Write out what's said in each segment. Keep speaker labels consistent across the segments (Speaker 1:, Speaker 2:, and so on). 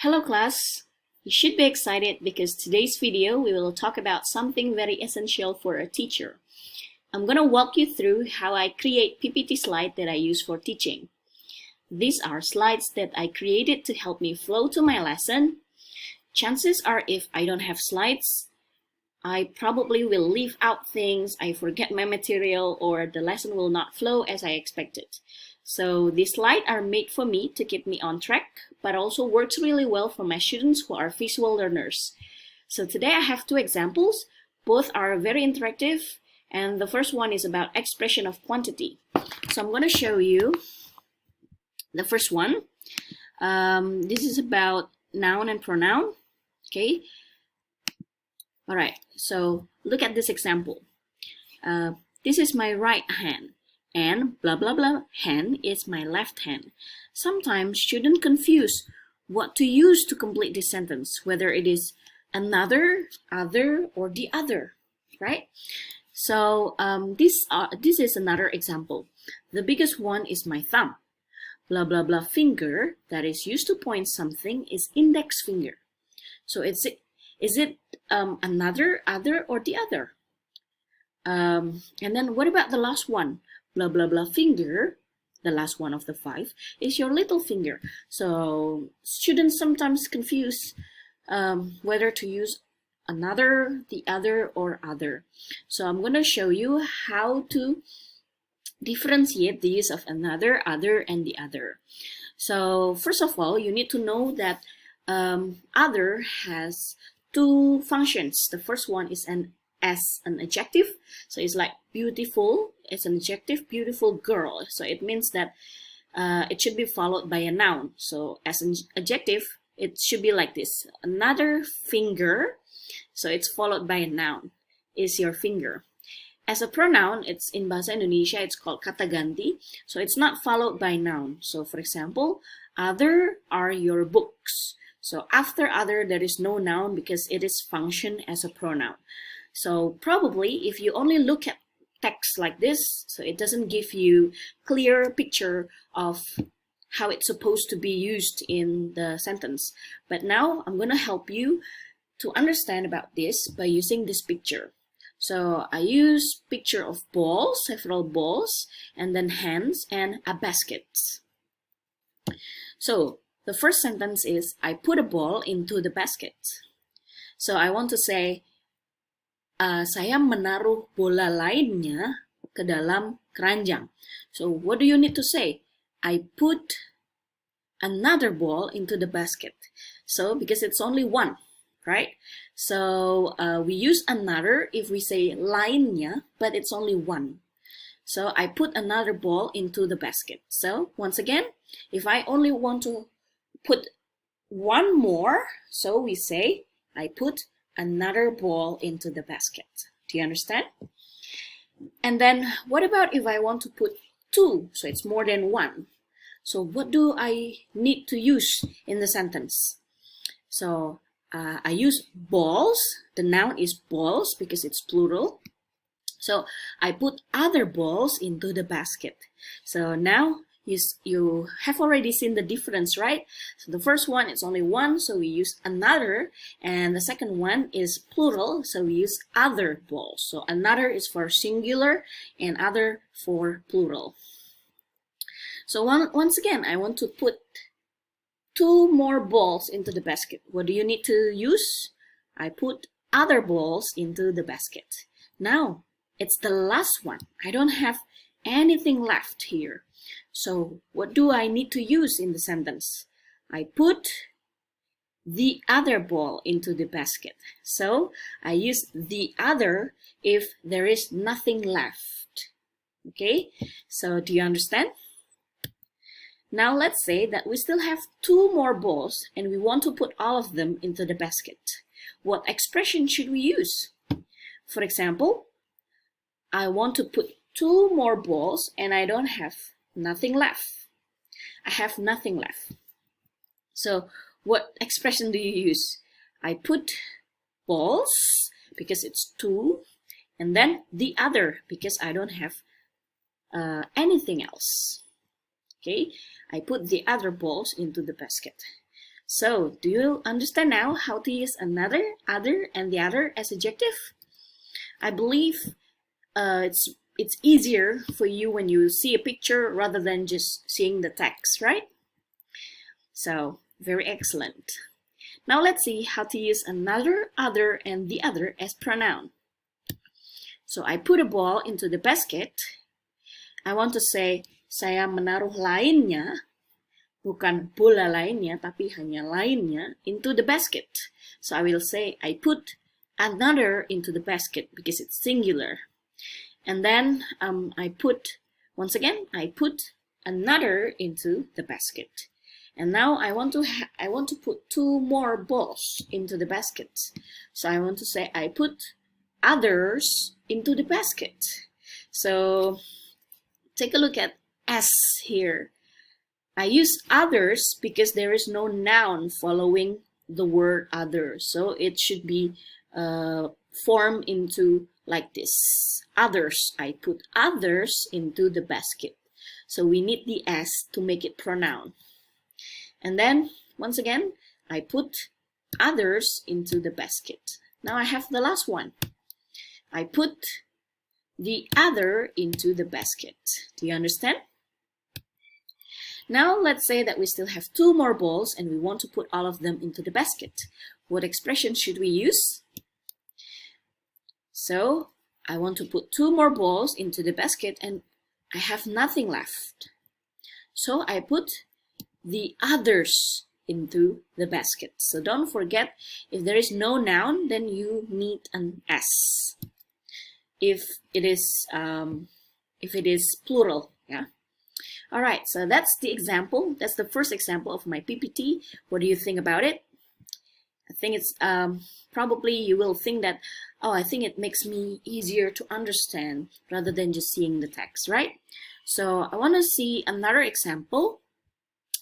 Speaker 1: Hello class! You should be excited because today's video we will talk about something very essential for a teacher. I'm going to walk you through how I create PPT slides that I use for teaching. These are slides that I created to help me flow to my lesson. Chances are if I don't have slides, I probably will leave out things, I forget my material, or the lesson will not flow as I expected. So these slides are made for me to keep me on track, but also works really well for my students who are visual learners. So today I have two examples. Both are very interactive, and the first one is about expression of quantity. So I'm going to show you the first one. This is about noun and pronoun. Okay. All right. So look at this example. This is my right hand, and blah blah blah hand is my left hand. Sometimes students confuse what to use to complete this sentence, whether it is another, other, or the other, right? So this is another example. The biggest one is my thumb. Blah blah blah finger that is used to point something is index finger. So is it another, other, or the other? And then what about the last one? Blah blah blah finger, the last one of the five, is your little finger. So students sometimes confuse whether to use another, the other, or other. So I'm going to show you how to differentiate the use of another, other, and the other. So first of all, you need to know that other has two functions. The first one is as an adjective. So it's like beautiful. It's an adjective, beautiful girl. So it means that it should be followed by a noun. So as an adjective, it should be like this. Another finger. So it's followed by a noun. Is your finger. As a pronoun, it's in Bahasa Indonesia, it's called kata ganti. So it's not followed by noun. So for example, other are your books. So after other, there is no noun because it is function as a pronoun. So probably if you only look at text like this, so it doesn't give you clear picture of how it's supposed to be used in the sentence. But now I'm going to help you to understand about this by using this picture. So I use picture of balls, several balls, and then hands and a basket. So the first sentence is, I put a ball into the basket. So I want to say, saya menaruh bola lainnya ke dalam keranjang. So what do you need to say? I put another ball into the basket. So because it's only one, right? So we use another if we say lainnya, but it's only one. So I put another ball into the basket. So once again, if I only want to put one more, so we say I put another ball into the basket. Do you understand? And then what about if I want to put two? So it's more than one. So what do I need to use in the sentence? So I use balls. The noun is balls because it's plural. So I put other balls into the basket. So now you have already seen the difference, right? So the first one is only one, so we use another, and the second one is plural, so we use other balls. So another is for singular and other for plural. So once again, I want to put two more balls into the basket. What do you need to use? I put other balls into the basket. Now it's the last one. I don't have anything left here. So what do I need to use in the sentence? I put the other ball into the basket. So I use the other if there is nothing left. Okay, so do you understand? Now let's say that we still have two more balls and we want to put all of them into the basket. What expression should we use? For example, I want to put two more balls and I don't have nothing left. I have nothing left. So what expression do you use? I put balls because it's two, and then the other because I don't have anything else. Okay, I put the other balls into the basket. So, do you understand now how to use another, other, and the other as adjective? I believe it's easier for you when you see a picture rather than just seeing the text, right? So, very excellent. Now let's see how to use another, other, and the other as pronoun. So, I put a ball into the basket. I want to say, saya menaruh lainnya, bukan bola lainnya, tapi hanya lainnya, into the basket. So, I will say, I put another into the basket because it's singular. And then I put another into the basket. And now I want to put two more balls into the basket. So I want to say I put others into the basket. So take a look at S here. I use others because there is no noun following the word other. So it should be formed into like this. Others. I put others into the basket. So we need the S to make it pronoun. And then, once again, I put others into the basket. Now I have the last one. I put the other into the basket. Do you understand? Now let's say that we still have two more balls and we want to put all of them into the basket. What expression should we use? So I want to put two more balls into the basket and I have nothing left. So I put the others into the basket. So don't forget, if there is no noun, then you need an S. If it is plural, yeah. All right, so that's the example. That's the first example of my PPT. What do you think about it? I think it's probably you will think that, oh, I think it makes me easier to understand rather than just seeing the text, right? So I want to see another example.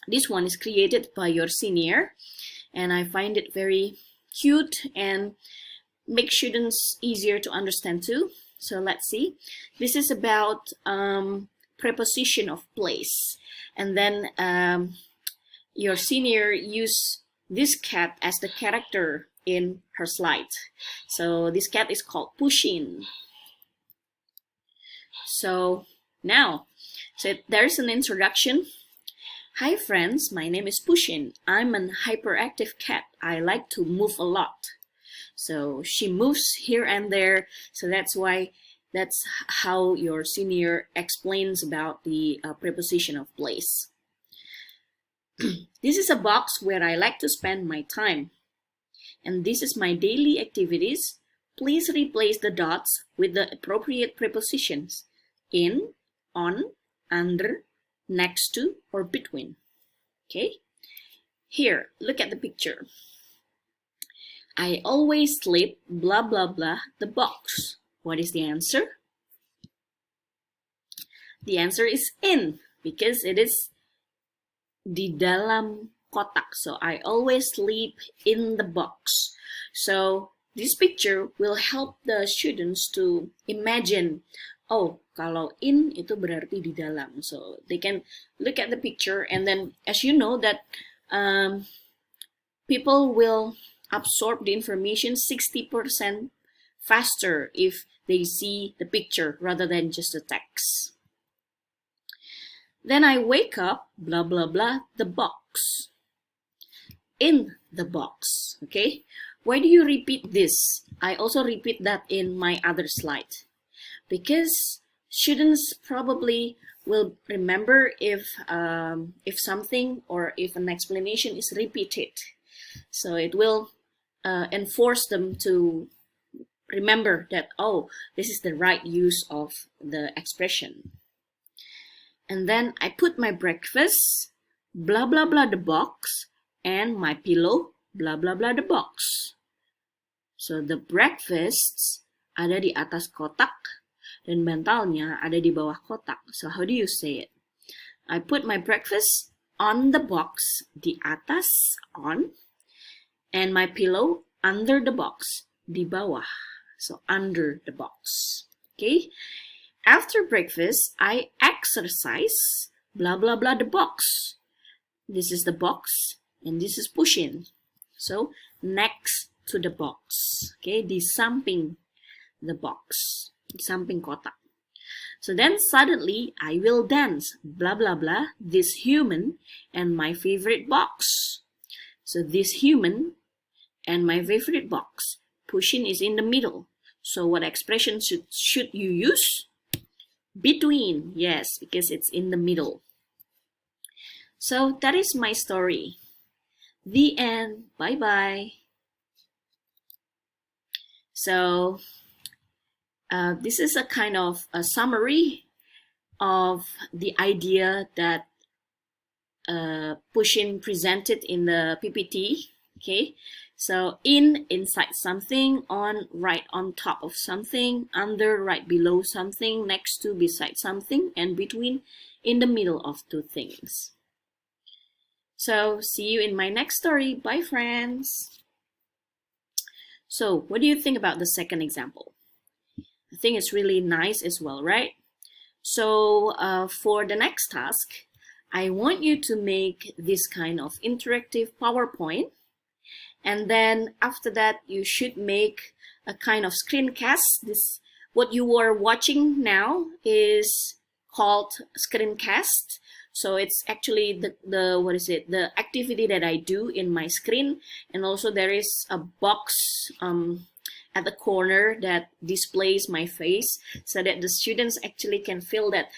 Speaker 1: This one is created by your senior, and I find it very cute and make students easier to understand too. So let's see. This is about preposition of place, and then your senior used this cat as the character in her slide. So this cat is called Pushin. So now, so there's an introduction. Hi friends, my name is Pushin. I'm an hyperactive cat. I like to move a lot. So she moves here and there. So that's how your senior explains about the preposition of place. This is a box where I like to spend my time. And this is my daily activities. Please replace the dots with the appropriate prepositions in, on, under, next to, or between. Okay? Here, look at the picture. I always sleep, blah, blah, blah, the box. What is the answer? The answer is in, because it is di dalam kotak. So I always sleep in the box. So this picture will help the students to imagine, oh, kalau in itu berarti di dalam. So they can look at the picture, and then as you know that people will absorb the information 60% faster if they see the picture rather than just the text. Then I wake up, blah, blah, blah, the box. In the box, okay? Why do you repeat this? I also repeat that in my other slide. Because students probably will remember if something or if an explanation is repeated. So it will enforce them to remember that, oh, this is the right use of the expression. And then I put my breakfast, blah, blah, blah, the box, and my pillow, blah, blah, blah, the box. So the breakfasts ada di atas kotak, dan bantalnya ada di bawah kotak. So how do you say it? I put my breakfast on the box, di atas, on, and my pillow under the box, di bawah. So under the box. Okay? After breakfast, I exercise, blah, blah, blah, the box. This is the box, and this is push-in. So next to the box, okay, di samping the box, di samping kotak. So then suddenly I will dance, blah blah blah, this human and my favorite box. So this human and my favorite box. Push-in is in the middle. So what expression should you use? Between, yes, because it's in the middle. So that is my story. The end. Bye-bye. So this is a kind of a summary of the idea that push-in presented in the PPT. Okay, so inside something, on, right on top of something, under, right below something, next to, beside something, and between, in the middle of two things. So see you in my next story. Bye, friends. So what do you think about the second example? I think it's really nice as well, right? So for the next task, I want you to make this kind of interactive PowerPoint. And then after that, you should make a kind of screencast. This, what you are watching now is called screencast. So it's actually the activity that I do in my screen. And also there is a box at the corner that displays my face so that the students actually can feel that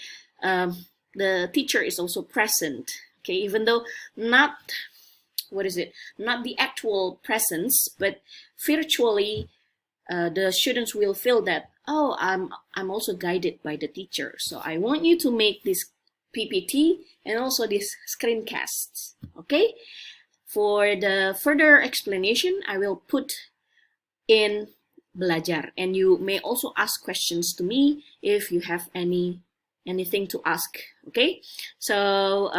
Speaker 1: the teacher is also present. Okay, even though not the actual presence, but virtually the students will feel that, oh, I'm also guided by the teacher. So I want you to make this PPT and also this screencast. Okay, for the further explanation, I will put in belajar, and you may also ask questions to me if you have anything to ask. Okay, so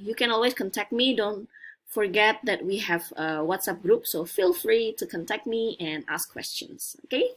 Speaker 1: you can always contact me. Don't forget that we have a WhatsApp group, so feel free to contact me and ask questions. Okay.